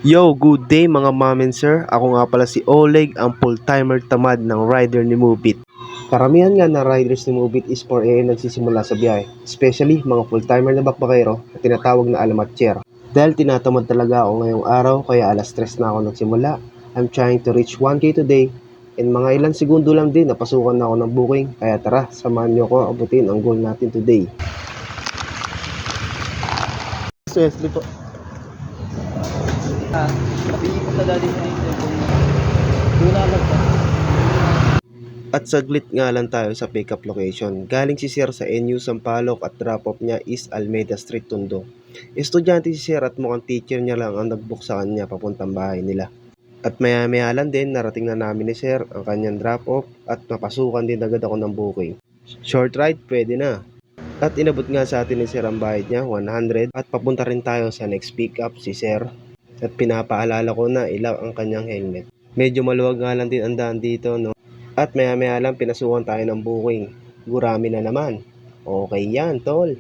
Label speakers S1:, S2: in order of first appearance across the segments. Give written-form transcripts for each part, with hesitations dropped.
S1: Yo, good day mga mom and sir. Ako nga pala si Oleg, ang full-timer tamad ng rider ni Mubit. Karamihan nga na riders ni Mubit is 4 AM nagsisimula sa biyahe. Especially mga full-timer na bakbakero na tinatawag na alamatcher. Dahil tinatamad talaga ako ngayong araw kaya alas 3 na ako nagsimula. I'm trying to reach 1K today. And mga ilang segundo lang din napasukan na ako ng booking. Kaya tara, samahan niyo ako abutin ang goal natin today. Seriously po.
S2: Sabihin ko sa daddy mo yung cellphone mo. Doon na lang pa.
S1: At saglit nga lang tayo sa pickup location. Galing si Sir sa NU Sampaloc at drop-off niya is Almeida Street, Tondo. Estudyante si Sir at mukhang teacher niya lang ang nag-book sa kanya papuntang bahay nila. At maya-maya lang din narating na namin ni Sir ang kanyang drop-off at mapasukan din agad ako ng booking. Short ride, pwede na. At inabot nga sa atin ni Sir ang bayad niya, 100, at papunta rin tayo sa next pickup si Sir. At pinapaalala ko na ilaw ang kanyang helmet. Medyo maluwag nga lang din ang daan dito, no? At maya-maya lang pinasukan tayo ng booking. Gurami na naman. Okay yan, tol.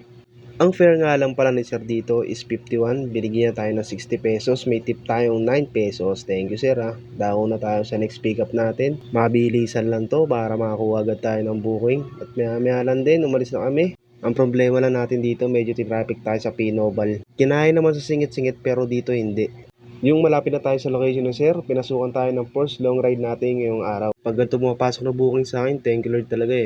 S1: Ang fare nga lang pala ni Sir dito is 51. Binigyan tayo ng 60 pesos. May tip tayong 9 pesos. Thank you, Sir, ha. Dako na tayo sa next pickup natin. Mabilisan lang to para makakuha agad tayo ng booking. At maya-maya lang din, umalis na kami. Ang problema lang natin dito, medyo traffic tayo sa Pinobal. Kinaya naman sa singit-singit pero dito hindi. Yung malapit na tayo sa location ng Sir, pinasukan tayo ng first long ride natin ngayong araw. Pag ganito pumapasok na booking sa akin, thank you Lord talaga eh.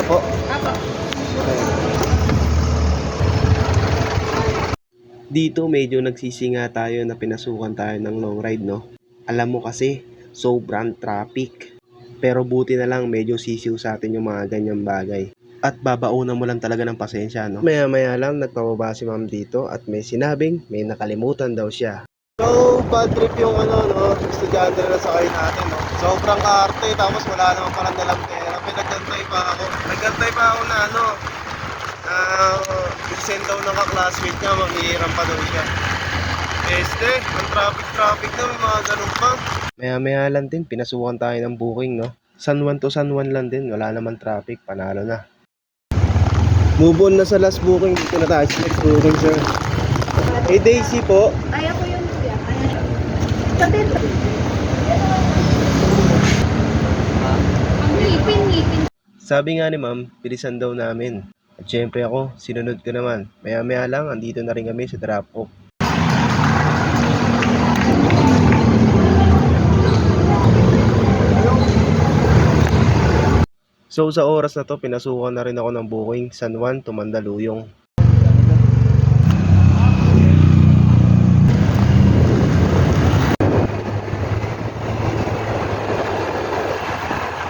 S1: Po. Dito medyo nagsisinga tayo na pinasukan tayo ng long ride, no? Alam mo kasi, sobrang traffic. Pero buti na lang medyo sisiw sa atin yung mga ganyang bagay. At babaunan mo lang talaga ng pasensya, no? Maya-maya lang nagpababa si ma'am dito at may sinabing may nakalimutan daw siya. So, bad trip yung estudyante na sakay natin, no? Sobrang arte, tapos wala naman palang dalang pera. Nagantay pa ako. Nagantay pa ako na i-send daw ng ka-classmate niya, manghihiram pa daw siya. Ang traffic na, may mga ganun pa. Maya-maya lang din, pinasukan tayo ng booking, no? San Juan to San Juan lang din, wala naman traffic, panalo na. Move on na sa last booking, dito na tayo sa next booking, sir. Hey Daisy po.
S3: Ay, ako yun, kuya. Kapit. Ang ngipin.
S1: Sabi nga ni ma'am, bilisan daw namin. At syempre ako, sinunod ko naman. Maya-maya lang, andito na rin kami sa drop-off. So sa oras na to, pinasukan na rin ako ng booking San Juan to Mandaluyong.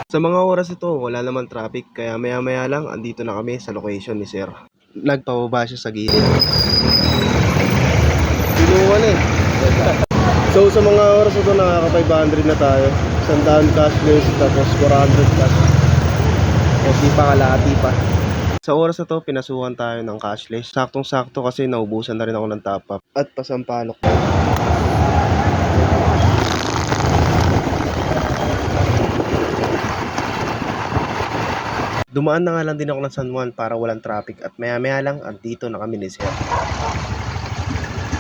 S1: Sa mga oras ito, wala naman traffic kaya maya-maya lang andito na kami sa location ni Sir. Nagpababa siya sa gilid. Pinuwan eh. So sa mga oras ito, nakaka 500 na tayo. 100 cashless tapos 400 cash. Kasi pa kalahati pa. Sa oras na to, pinasukan tayo ng cashless. Saktong-sakto kasi naubusan na rin ako ng top up. At pasampalok tayo. Dumaan na nga lang din ako ng San Juan para walang traffic at maya-maya lang andito na kami ni Sir.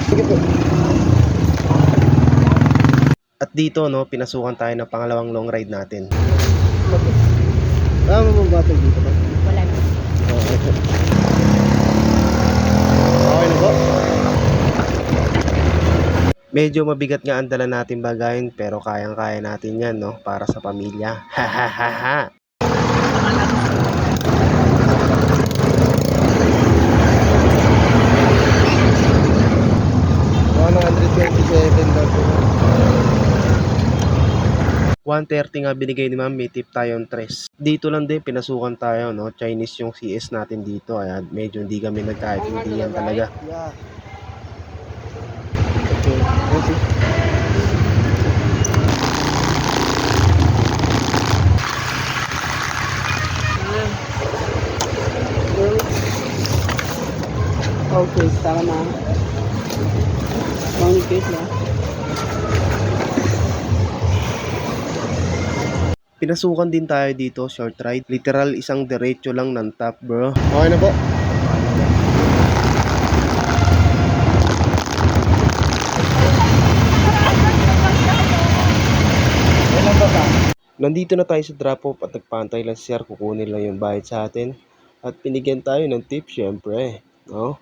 S1: Sige po. At dito, no, pinasukan tayo ng pangalawang long ride natin. Tama mo ba dito ba?
S3: Wala na.
S1: Okay na po. Medyo mabigat nga ang dala natin bagayin pero kayang-kaya natin yan, no, para sa pamilya. Ha ha ha ha. $130 nga binigay ni ma'am, may tip tayong 3. Dito lang din pinasukan tayo, no? Chinese yung CS natin dito, kaya medyo hindi kami nagkaintindihan talaga. Yeah. Okay.
S2: Okay, tara na. Morning, case na.
S1: Pinasukan din tayo dito, short ride. Literal isang diretso lang ng top, bro. Okay na po. Nandito na tayo sa drop-off at nagpantay lang si sir, kukunin lang yung bayad sa atin. At pinigyan tayo ng tip, syempre. No?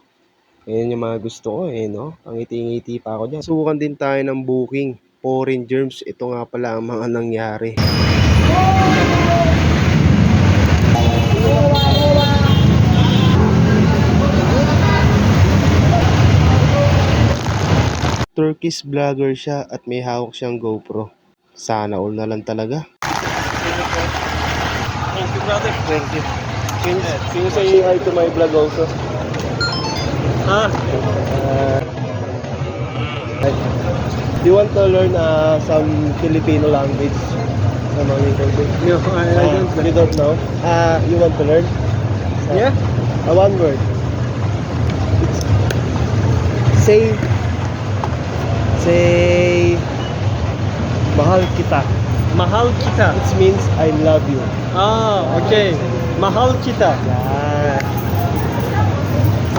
S1: Ayan yung mga gusto ko no? Ang ngiti-ngiti pa ako dyan. Sukan din tayo ng booking. Foreign germs, ito nga pala ang mga nangyari. Turkish vlogger siya at may hawak siyang GoPro. Sana all na lang talaga.
S2: Thank you, brother.
S1: Thank you. Can you say hi to my vlog also?
S2: Ah,
S1: Do you want to learn some Filipino language? Some language?
S2: no, I don't.
S1: You don't know? You want to learn?
S2: Yeah?
S1: One word. Say mahal kita.
S2: Mahal kita.
S1: It means I love you.
S2: Ah, okay. Mahal kita.
S1: Yeah.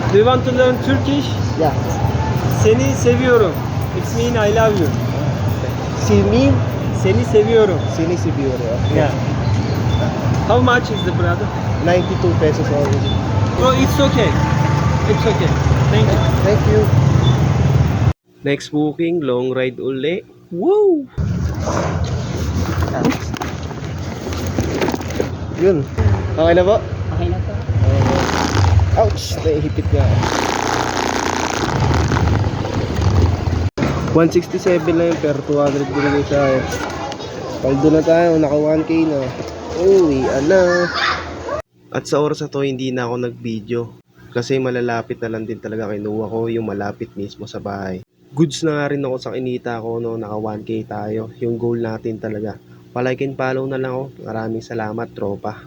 S2: Do you want to learn Turkish?
S1: Yeah.
S2: Seni seviyorum. It means I love you. Seni seviyorum.
S1: Sini Sibiru.
S2: Yeah. How much is the brother?
S1: 92 pesos already.
S2: Oh, it's okay. It's okay. Thank you.
S1: Thank you. Next booking, long ride uli. Woo! Yun. Okay na po?
S2: Okay na to.
S1: Ouch! Naihipit nga. 167 lang yun, pero 200 binigay sa akin. Paldo na tayo, naka 1K na. Uwi, na. At sa oras na to, hindi na ako nag-video. Kasi malalapit na lang din talaga kinuha ko yung malapit mismo sa bahay. Goods na nga rin ako sa kinita ko, no? Naka 1K tayo. Yung goal natin talaga. Palike and follow na lang ako. Maraming salamat, tropa.